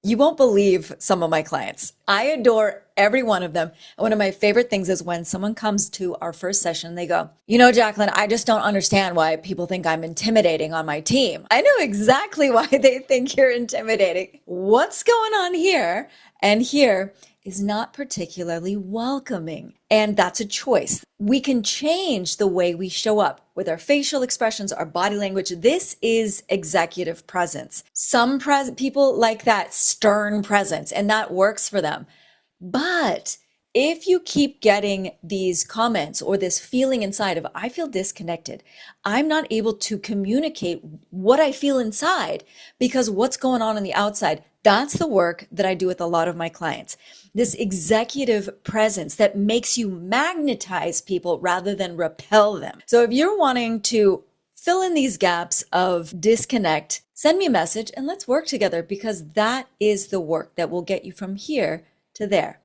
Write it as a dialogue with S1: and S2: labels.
S1: You won't believe some of my clients. I adore every one of them. And one of my favorite things is when someone comes to our first session, they go, you know, Jacqueline, I just don't understand why people think I'm intimidating on my team. I know exactly why they think you're intimidating. What's going on here and here is not particularly welcoming. And that's a choice. We can change the way we show up with our facial expressions, our body language. This is executive presence. Some people like that stern presence, and that works for them. But if you keep getting these comments or this feeling inside of, I feel disconnected, I'm not able to communicate what I feel inside because what's going on the outside, that's the work that I do with a lot of my clients. This executive presence that makes you magnetize people rather than repel them. So if you're wanting to fill in these gaps of disconnect, send me a message and let's work together because that is the work that will get you from here to there.